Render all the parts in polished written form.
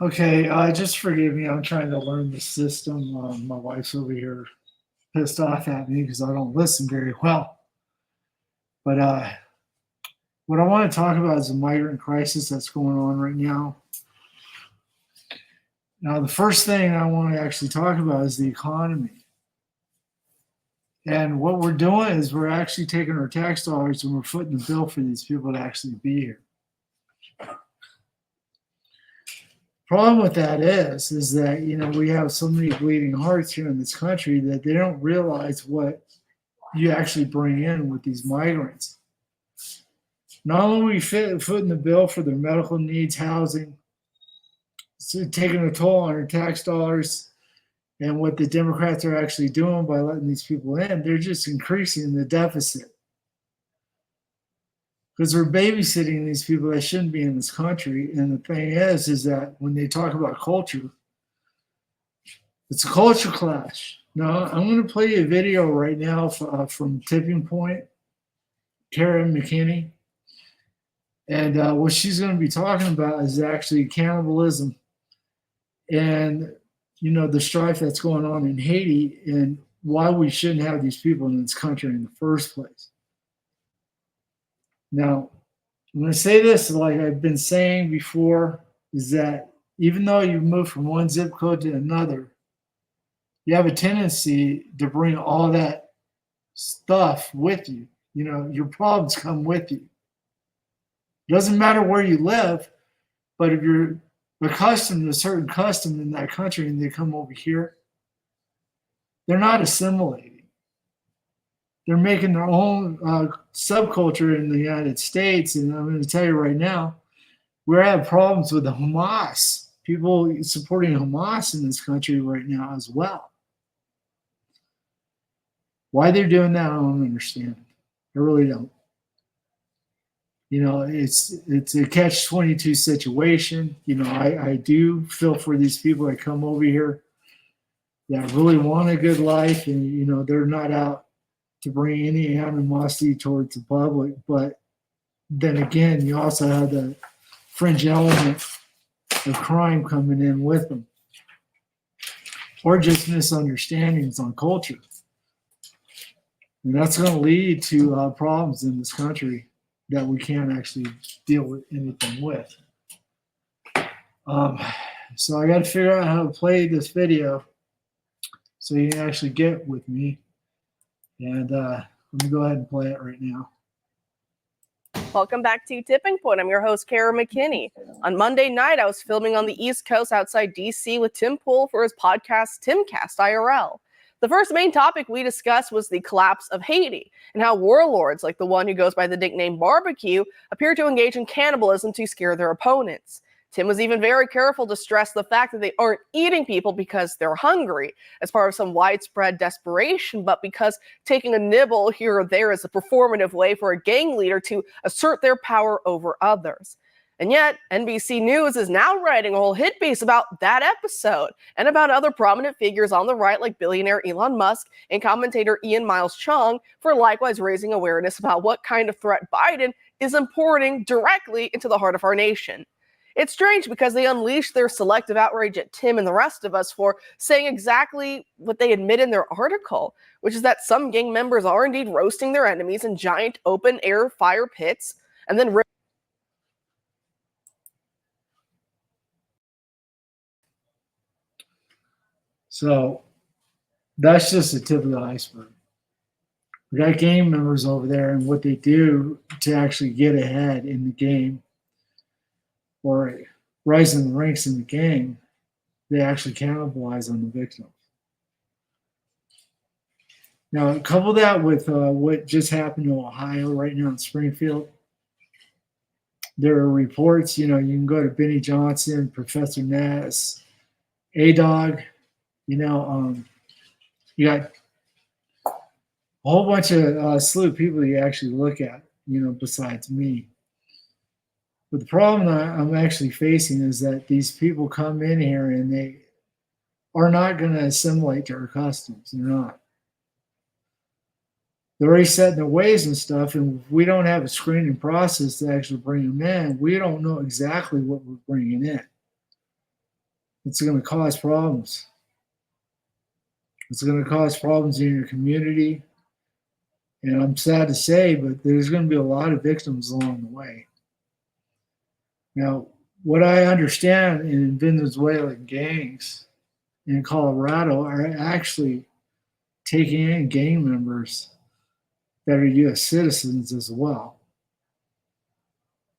Okay, just forgive me. I'm trying to learn the system. My wife's over here pissed off at me because I don't listen very well. But what I want to talk about is the migrant crisis that's going on right now. Now, the first thing I want to actually talk about is the economy. And what we're doing is we're actually taking our tax dollars and we're footing the bill for these people to actually be here. Problem with that is that we have so many bleeding hearts here in this country that they don't realize what you actually bring in with these migrants. Not only are we footing the bill for their medical needs, housing, so taking a toll on our tax dollars, and what the Democrats are actually doing by letting these people in, they're just increasing the deficit. Because we're babysitting these people that shouldn't be in this country. And the thing is that when they talk about culture, it's a culture clash. Now, I'm going to play you a video right now from Tipping Point, Karen McKinney. And what she's going to be talking about is actually cannibalism and, the strife that's going on in Haiti and why we shouldn't have these people in this country in the first place. Now, I'm going to say this like I've been saying before, is that even though you move from one zip code to another, you have a tendency to bring all that stuff with you. Your problems come with you. It doesn't matter where you live, but if you're accustomed to a certain custom in that country and they come over here, they're not assimilating. They're making their own subculture in the United States. And I'm going to tell you right now, we're having problems with the Hamas, people supporting Hamas in this country right now as well. Why they're doing that, I don't understand. I really don't. It's a catch-22 situation. I do feel for these people that come over here that really want a good life, and they're not out to bring any animosity towards the public. But then again, you also have the fringe element of crime coming in with them, or just misunderstandings on culture. And that's going to lead to problems in this country that we can't actually deal with anything with. So I got to figure out how to play this video so you can actually get with me. And let me go ahead and play it right now. Welcome back to Tipping Point. I'm your host, Kara McKinney. On Monday night, I was filming on the East Coast outside DC with Tim Pool for his podcast, Timcast IRL. The first main topic we discussed was the collapse of Haiti and how warlords like the one who goes by the nickname Barbecue appear to engage in cannibalism to scare their opponents. Tim was even very careful to stress the fact that they aren't eating people because they're hungry, as part of some widespread desperation, but because taking a nibble here or there is a performative way for a gang leader to assert their power over others. And yet, NBC News is now writing a whole hit piece about that episode and about other prominent figures on the right like billionaire Elon Musk and commentator Ian Miles Chung for likewise raising awareness about what kind of threat Biden is importing directly into the heart of our nation. It's strange because they unleashed their selective outrage at Tim and the rest of us for saying exactly what they admit in their article, which is that some gang members are indeed roasting their enemies in giant open-air fire pits and then So that's just the tip of the iceberg. We got gang members over there, and what they do to actually get ahead in the game or rise in the ranks in the gang, they actually cannibalize on the victims. Now, couple that with what just happened in Ohio right now in Springfield. There are reports, you can go to Benny Johnson, Professor Ness, A-Dog, you got a whole bunch of slew of people you actually look at, besides me. But the problem that I'm actually facing is that these people come in here and they are not going to assimilate to our customs. They're not. they're already set in their ways and stuff. And if we don't have a screening process to actually bring them in, we don't know exactly what we're bringing in. It's going to cause problems. It's going to cause problems in your community. And I'm sad to say, but there's going to be a lot of victims along the way. Now, what I understand in Venezuelan gangs in Colorado are actually taking in gang members that are U.S. citizens as well.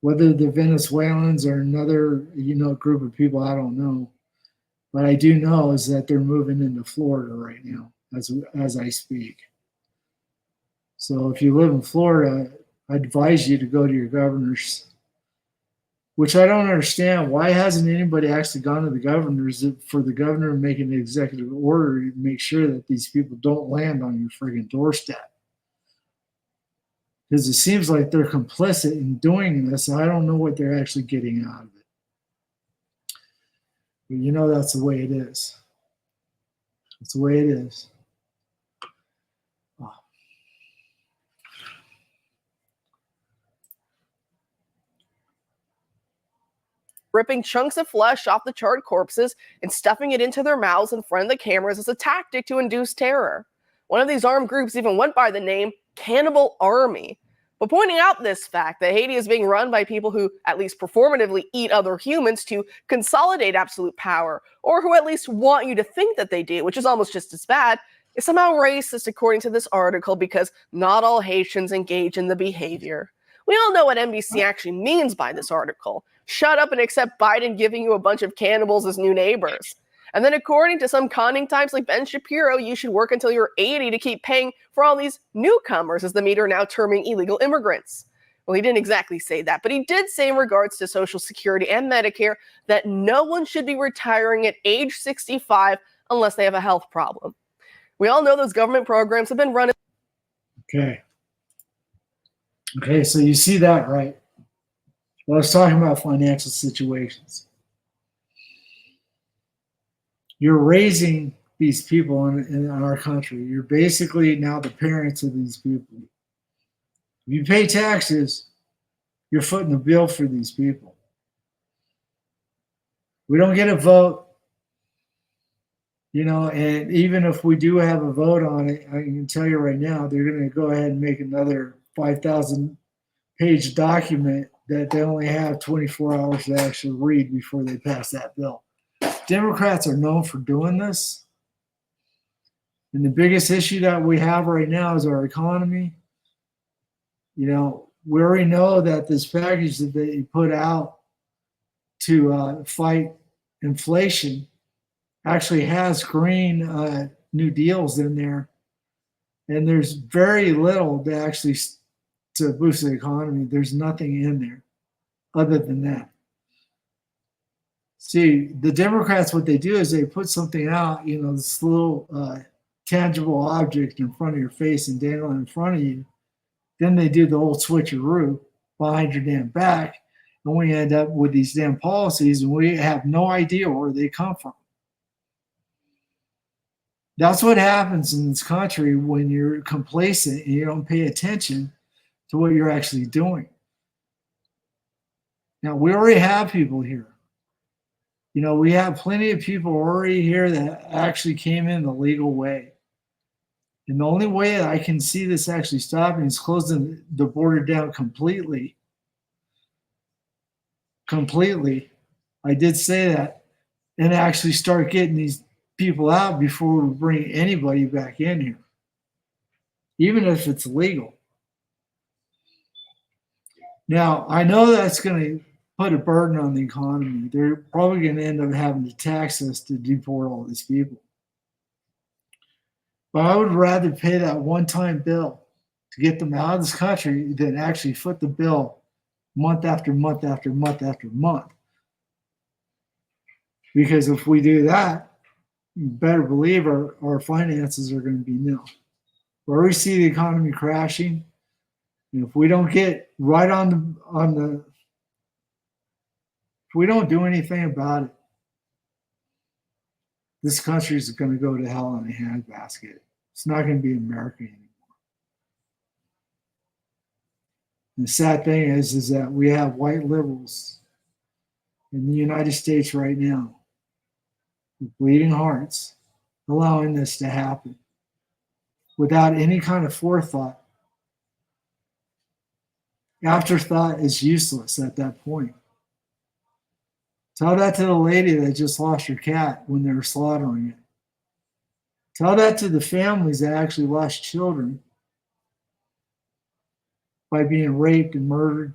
Whether the Venezuelans or another, group of people, I don't know. What I do know is that they're moving into Florida right now as I speak. So if you live in Florida, I advise you to go to your governors, which I don't understand. Why hasn't anybody actually gone to the governors for the governor to make an executive order to make sure that these people don't land on your friggin' doorstep? Because it seems like they're complicit in doing this. I don't know what they're actually getting out of it. But that's the way it is. That's the way it is. Oh. Ripping chunks of flesh off the charred corpses and stuffing it into their mouths in front of the cameras as a tactic to induce terror. One of these armed groups even went by the name Cannibal Army. But pointing out this fact that Haiti is being run by people who at least performatively eat other humans to consolidate absolute power, or who at least want you to think that they do, which is almost just as bad, is somehow racist according to this article because not all Haitians engage in the behavior. We all know what NBC actually means by this article. Shut up and accept Biden giving you a bunch of cannibals as new neighbors. And then according to some conning types like Ben Shapiro, you should work until you're 80 to keep paying for all these newcomers, as the media are now terming illegal immigrants. Well, he didn't exactly say that, but he did say in regards to Social Security and Medicare that no one should be retiring at age 65 unless they have a health problem. We all know those government programs have been run. Okay, so you see that, right? Well, I was talking about financial situations. You're raising these people in our country. You're basically now the parents of these people. If you pay taxes, you're footing the bill for these people. We don't get a vote, and even if we do have a vote on it, I can tell you right now, they're going to go ahead and make another 5,000-page document that they only have 24 hours to actually read before they pass that bill. Democrats are known for doing this. And the biggest issue that we have right now is our economy. We already know that this package that they put out to fight inflation actually has green new deals in there. And there's very little to boost the economy. There's nothing in there other than that. See, the Democrats, what they do is they put something out, this little tangible object in front of your face and dangle in front of you. Then they do the old switcheroo behind your damn back, and we end up with these damn policies, and we have no idea where they come from. That's what happens in this country when you're complacent and you don't pay attention to what you're actually doing. Now, we already have people here. We have plenty of people already here that actually came in the legal way. And the only way that I can see this actually stopping is closing the border down completely. Completely. I did say that. And actually start getting these people out before we bring anybody back in here, even if it's legal. Now, I know that's going to put a burden on the economy. They're probably going to end up having to tax us to deport all these people. But I would rather pay that one-time bill to get them out of this country than actually foot the bill month after month after month after month. Because if we do that, you better believe our finances are going to be nil. Where we see the economy crashing, and if we don't get right if we don't do anything about it, this country is going to go to hell in a handbasket. It's not going to be America anymore. And the sad thing is that we have white liberals in the United States right now with bleeding hearts allowing this to happen without any kind of forethought. Afterthought is useless at that point. Tell that to the lady that just lost her cat when they were slaughtering it. Tell that to the families that actually lost children by being raped and murdered.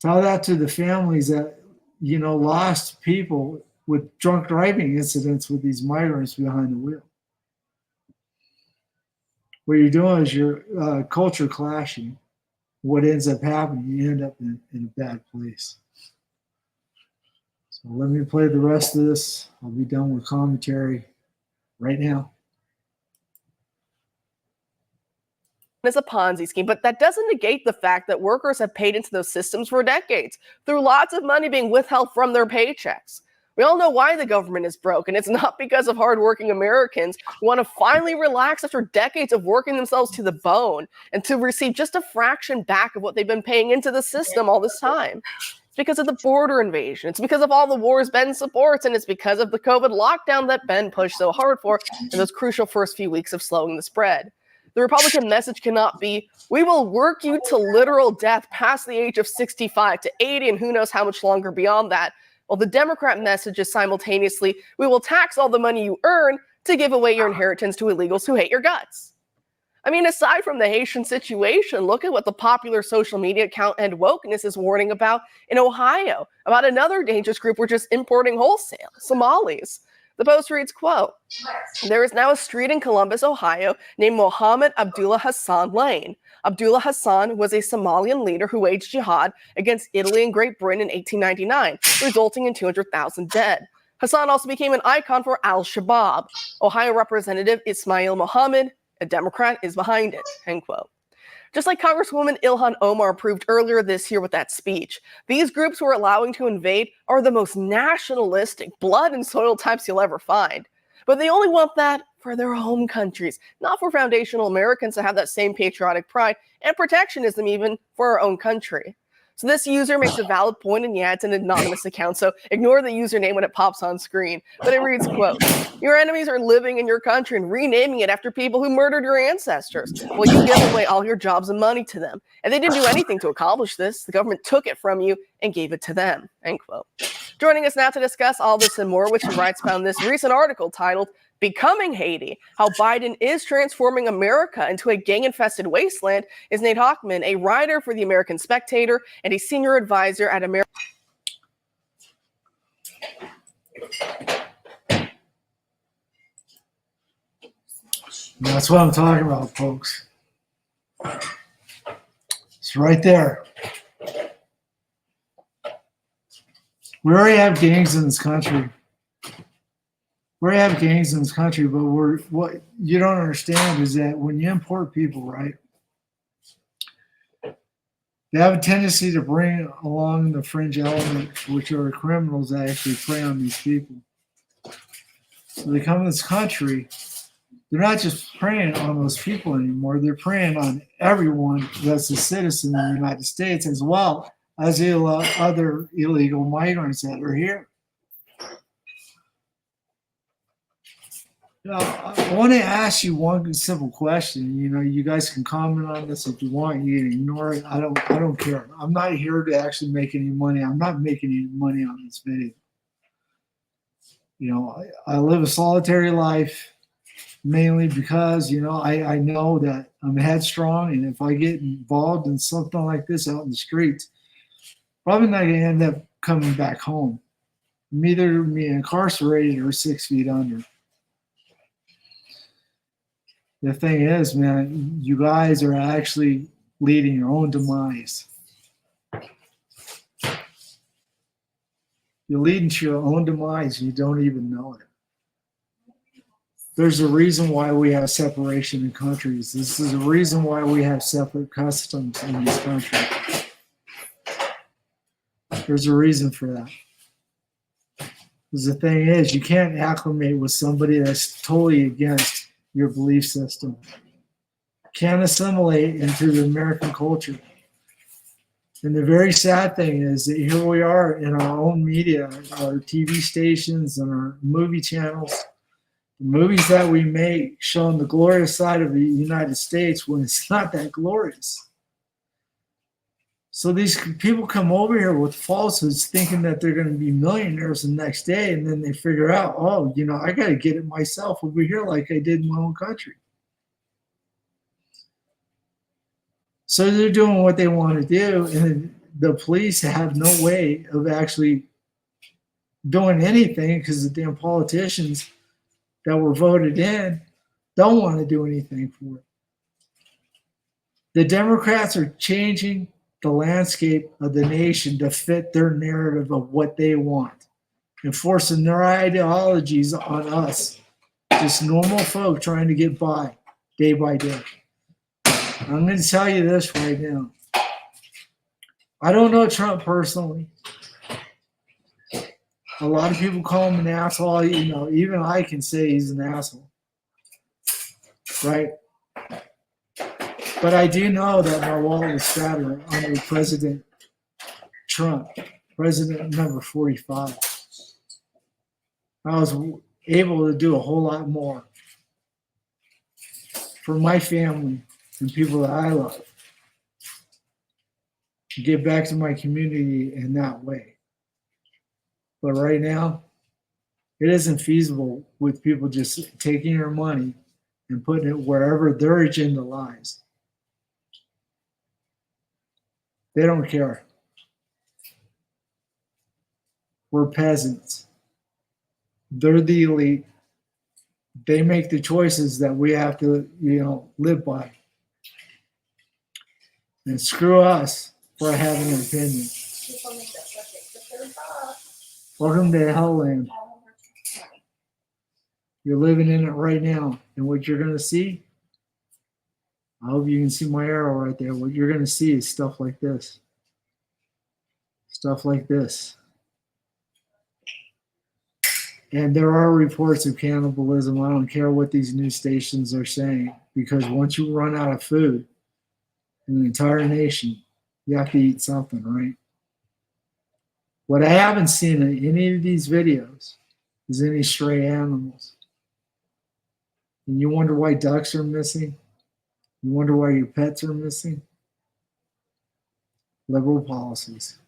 Tell that to the families that, lost people with drunk driving incidents with these migrants behind the wheel. What you're doing is you're culture clashing. What ends up happening, you end up in a bad place. So let me play the rest of this. I'll be done with commentary right now. It's a Ponzi scheme, but that doesn't negate the fact that workers have paid into those systems for decades through lots of money being withheld from their paychecks. We all know why the government is broke, and it's not because of hardworking Americans who want to finally relax after decades of working themselves to the bone and to receive just a fraction back of what they've been paying into the system all this time. It's because of the border invasion. It's because of all the wars Ben supports, and it's because of the COVID lockdown that Ben pushed so hard for in those crucial first few weeks of slowing the spread. The Republican message cannot be, we will work you to literal death past the age of 65 to 80 and who knows how much longer beyond that. Well, the Democrat message is simultaneously, we will tax all the money you earn to give away your inheritance to illegals who hate your guts. I mean, aside from the Haitian situation, look at what the popular social media account And Wokeness is warning about in Ohio, about another dangerous group we're just importing wholesale, Somalis. The post reads, quote, there is now a street in Columbus, Ohio, named Mohammed Abdullah Hassan Lane. Abdullah Hassan was a Somalian leader who waged jihad against Italy and Great Britain in 1899, resulting in 200,000 dead. Hassan also became an icon for al-Shabaab. Ohio Representative Ismail Mohammed, a Democrat, is behind it, end quote. Just like Congresswoman Ilhan Omar proved earlier this year with that speech, these groups we're allowing to invade are the most nationalistic, blood and soil types you'll ever find. But they only want that for their home countries, not for foundational Americans to have that same patriotic pride and protectionism even for our own country. So this user makes a valid point, and yeah, it's an anonymous account, so ignore the username when it pops on screen. But it reads, quote, your enemies are living in your country and renaming it after people who murdered your ancestors. Well, you give away all your jobs and money to them. And they didn't do anything to accomplish this. The government took it from you and gave it to them, end quote. Joining us now to discuss all this and more, which he writes about in this recent article titled, Becoming Haiti, How Biden is Transforming America into a Gang-Infested Wasteland, is Nate Hochman, a writer for the American Spectator and a senior advisor at American. That's what I'm talking about, folks. It's right there. We already have gangs in this country. We already have gangs in this country, but what you don't understand is that when you import people, right, they have a tendency to bring along the fringe element, which are criminals that actually prey on these people. So they come to this country, they're not just preying on those people anymore, they're preying on everyone that's a citizen of the United States, as well as other illegal migrants that are here. Now, I want to ask you one simple question. You guys can comment on this if you want. You can ignore it. I don't care. I'm not here to actually make any money. I'm not making any money on this video. I live a solitary life mainly because, I know that I'm headstrong, and if I get involved in something like this out in the streets, probably not going to end up coming back home. I'm either being incarcerated or 6 feet under. The thing is, man, you guys are actually leading your own demise. You're leading to your own demise. You don't even know it. There's a reason why we have separation in countries. This is a reason why we have separate customs in this country. There's a reason for that. Because the thing is, you can't acclimate with somebody that's totally against your belief system. can't assimilate into the American culture. And the very sad thing is that here we are in our own media, our TV stations and our movie channels, the movies that we make showing the glorious side of the United States when it's not that glorious. So these people come over here with falsehoods thinking that they're going to be millionaires the next day, and then they figure out, oh, you know, I got to get it myself over here like I did in my own country. So they're doing what they want to do, and the police have no way of actually doing anything because the damn politicians that were voted in don't want to do anything for it. The Democrats are changing the landscape of the nation to fit their narrative of what they want and forcing their ideologies on us, just normal folk trying to get by day by day. I'm going to tell you this right now. I don't know Trump personally. A lot of people call him an asshole. You know, even I can say he's an asshole, right? But I do know that my wallet was fatter under President Trump, President number 45. I was able to do a whole lot more for my family and people that I love. Get back to my community in that way. But right now, it isn't feasible with people just taking your money and putting it wherever their agenda lies. They don't care. We're peasants. They're the elite. They make the choices that we have to, you know, live by. And screw us for having an opinion. Welcome to Hellland. You're living in it right now. And what you're going to see, I hope you can see my arrow right there. What you're going to see is stuff like this. Stuff like this. And there are reports of cannibalism. I don't care what these news stations are saying, because once you run out of food in the entire nation, you have to eat something, right? What I haven't seen in any of these videos is any stray animals. And you wonder why ducks are missing? You wonder why your pets are missing? Liberal policies.